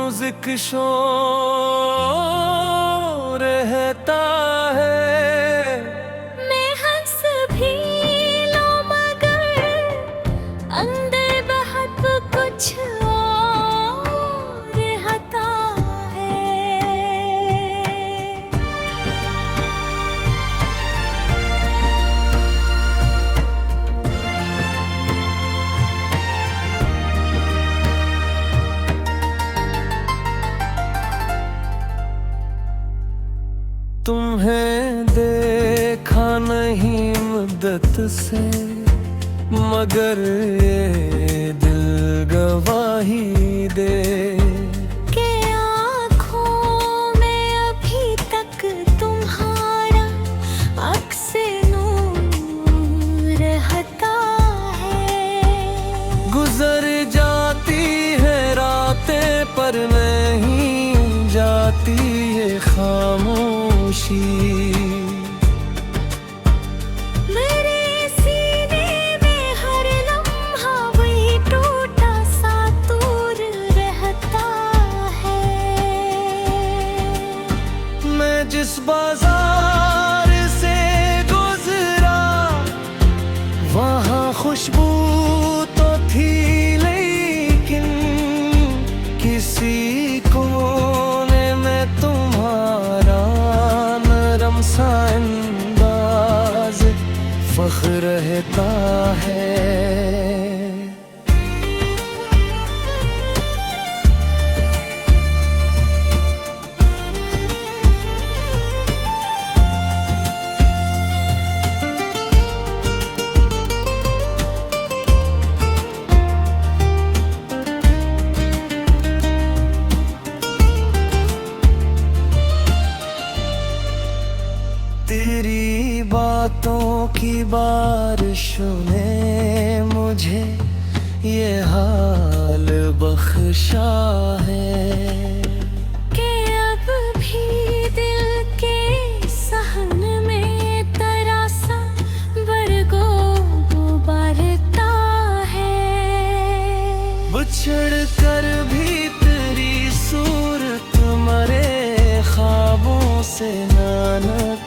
Music शोर रहता है। मैं हंस भी लूं मगर अंदर बहुत कुछ और रहता है। तुम्हें देखा नहीं मुद्दत से, मगर ये दिल गवाही दे के आँखों में अभी तक तुम्हारा अक्स नूर रहता है। गुजर जाती है रातें पर नहीं जाती है खामोशी। मेरे सीने में हर लम्हा वही टूटा सा दूर रहता है। मैं जिस बाजार से गुजरा वहाँ खुशबू तो थी, लेकिन किसी कोने में तुम्हारा नरम सा अंदाज फख्र रहता है। तेरी बातों की बारिशों ने मुझे ये हाल बख्शा है कि अब भी दिल के सहन में तरासा बरगो उबारता है। बिछड़ कर भी तेरी सूरत मरे ख्वाबों से नानक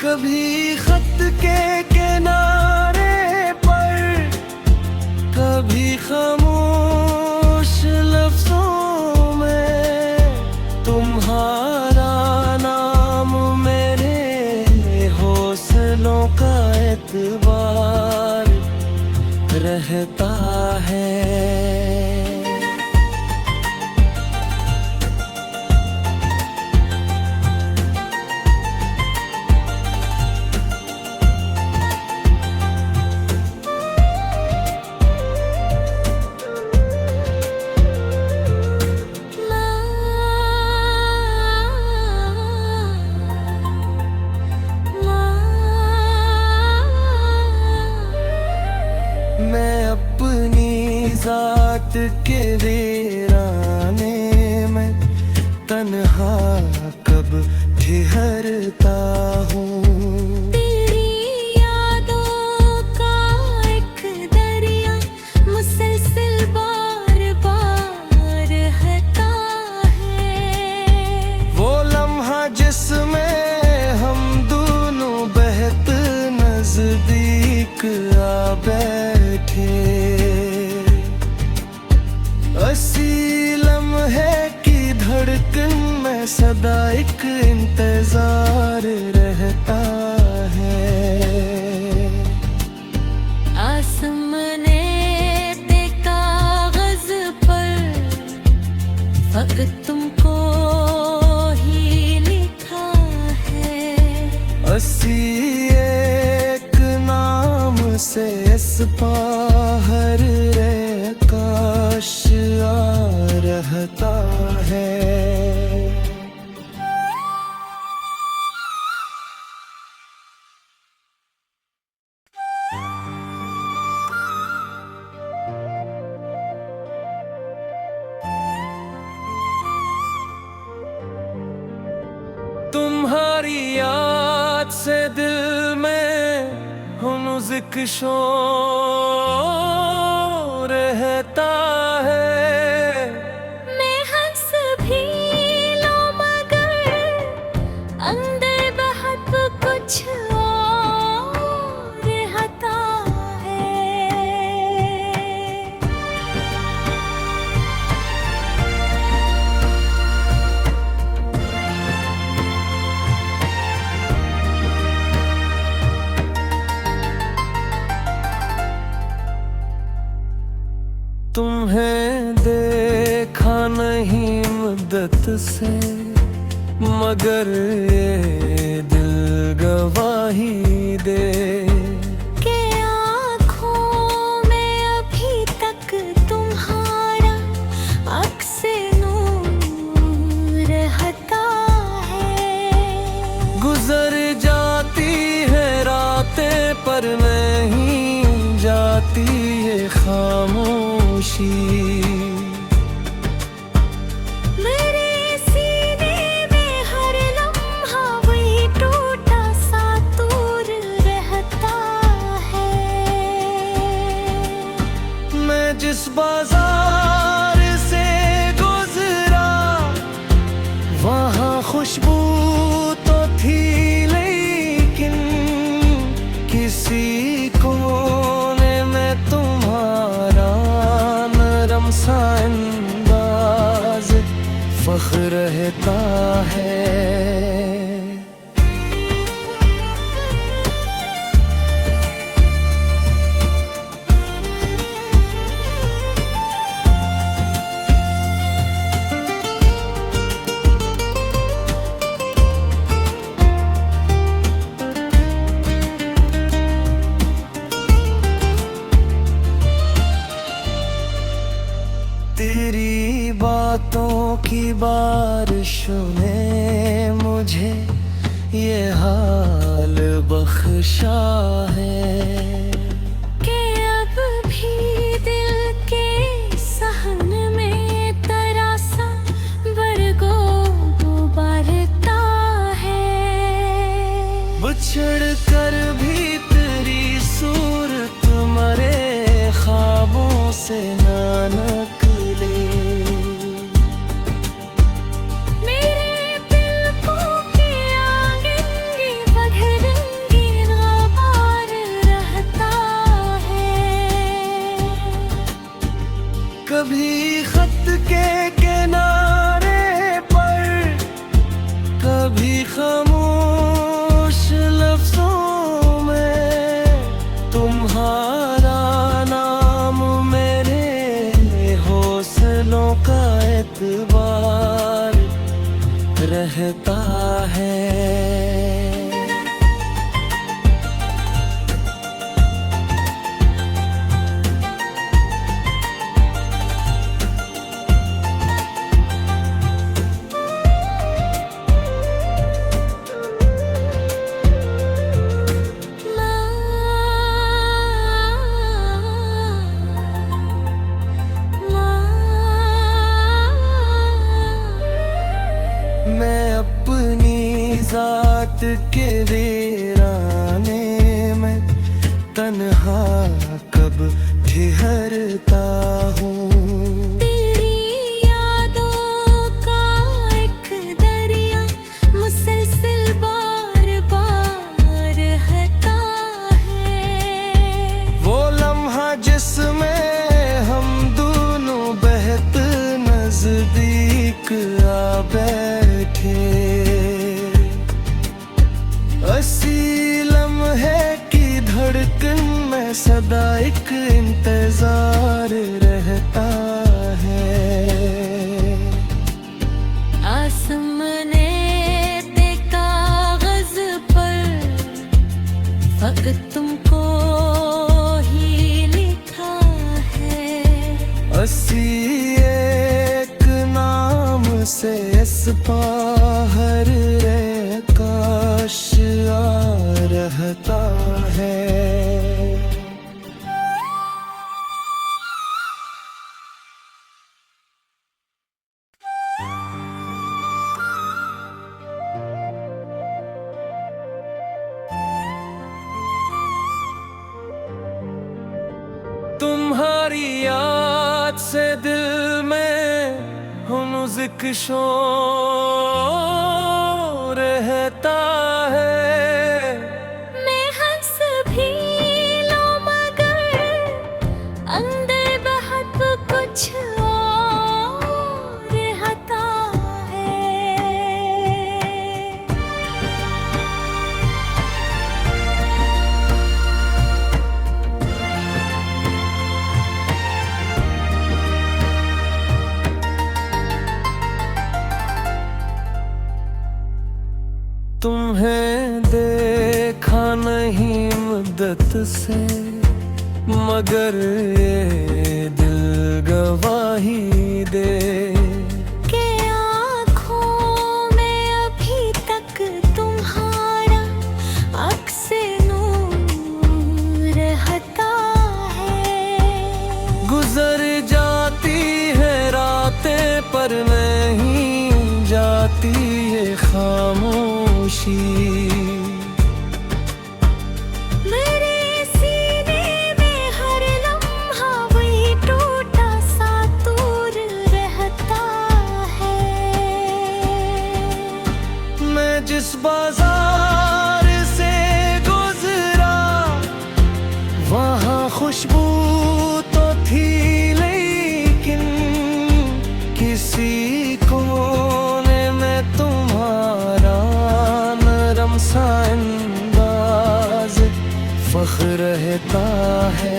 कभी खत के किनारे पर, कभी खामोश लफ्जों में तुम्हारा नाम मेरे हौसलों का एतबार रहता है। मैं अपनी जात के वीराने में तन्हा कब ठहरता हूँ। तेरी यादों का एक दरिया मुसलसल बार बार रहता है। वो लम्हा जिसमें हम दोनों बेहद नजदीक आ बैठे, असी लम्हे की धड़कन में सदा एक इंतजार रहता है। आसमाने पे कागज पर फक़्त तुमको ही लिखा है। असी एक नाम से इस बाहर रे काश आ रहता है। तुम्हारी याद से दिल में हुनुज़्क शोर रहता है। मैं हंस भी लूं मगर अंदर बहुत कुछ और रहता है। तुम्हें देखा नहीं मुद्दत से, मगर ये दिल गवाही दे के आँखों में अभी तक तुम्हारा अक्स नूर रहता है। गुजर जाती है रातें पर नहीं जाती है खामोशी। मेरे सीने में हर लम्हा वही टूटा सा दूर रहता है। मैं जिस बाजार से गुजरा वहाँ खुशबू तो थी, लेकिन किसी कोने में तुम्हारा नरम सा अंदाज फख्र रहता है। तेरी बातों की बारिशों ने मुझे ये हाल बख्शा है कि अब भी दिल के सहन में तरासा बरगो उबारता है। बिछड़ कर भी तेरी सूरत मरे ख्वाबों से ना निकले। मेरे पलकों के आगे ये बदरंगी ग़बार रहता है। कभी खत के किनारे पर, कभी खामोश लफ्जों में तुम्हारा नाम मेरे हौसलों का एतबार रहता है। मैं अपनी जात के वीराने में तन्हा कब ठहरता हूँ। तेरी यादों का एक दरिया मुसलसल बार बार रहता है। वो लम्हा जिसमें हम दोनों बेहद नजदीक आ बैठे, असी लम्हे की धड़कन में सदा एक इंतजार रहता है। आसमाने ते कागज पर फकत तुमको ही लिखा है। असी एक नाम से इस बाहर रे काश आ रहता है। म्यूजिक शोर रहता है। मैं हंस भी लूं मगर अंदर बहुत कुछ और रहता है। तुम्हें देखा नहीं मुद्दत से, मगर ये दिल गवाही दे के आँखों में अभी तक तुम्हारा अक्स नूर रहता है। गुजर जाती है रातें पर नहीं जाती ये खामोशी। मेरे सीने में हर लम्हा वही टूटा सा दूर रहता है। मैं जिस बाजार से गुजरा वहाँ खुशबू तो थी, लेकिन किसी कोने में तुम्हारा नरम सा अंदाज फख्र रहता है।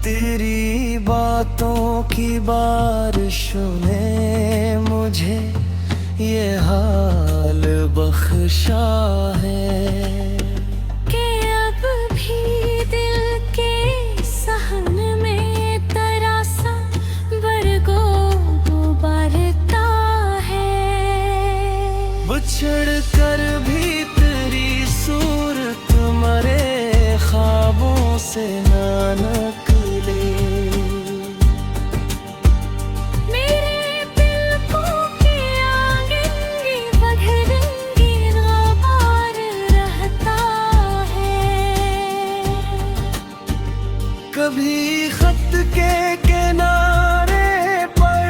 तेरी बातों की बारिशों ने मुझे ये हाल बख्शा है कि अब भी दिल के सहन में तरासा बरगो उबारता है। बिछड़ कर भी तेरी सूरत मरे ख्वाबों से ना निकले। मेरे पलकों के आंगन ये बदरंगी ग़बार रहता है। कभी खत के किनारे पर,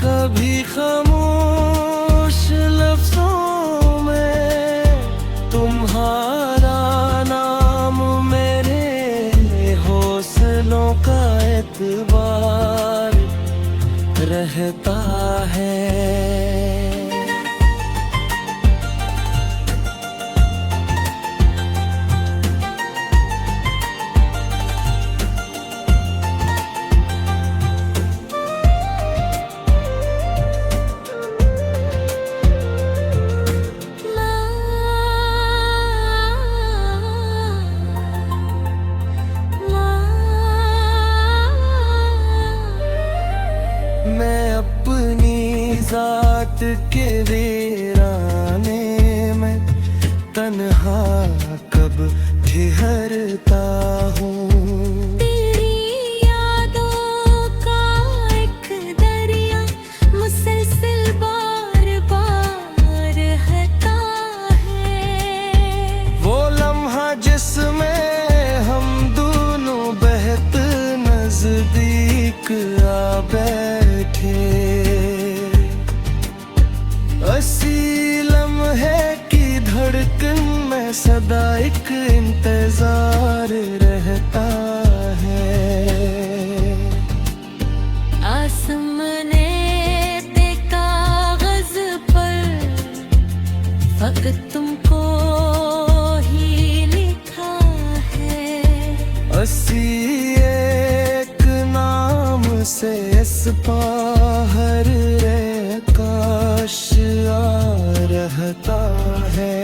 कभी खामोश लफ्जों में तुम्हारा नाम मेरे हौसलों का एतबार रहता है। मैं अपनी जात के वीराने में तन्हा कब ठहरता हूँ। तेरी यादों का एक दरिया मुसलसल बार बार रहता है। वो लम्हा जिसमें हम दोनों बेहद नजदीक आ बैठे, असी लम्हे की धड़कन में सदा एक इंतजार रहता है। आसमाने ते कागज पर फकत तुमको ही लिखा है। असी एक नाम से इस पाहर रे काश आ रहता है।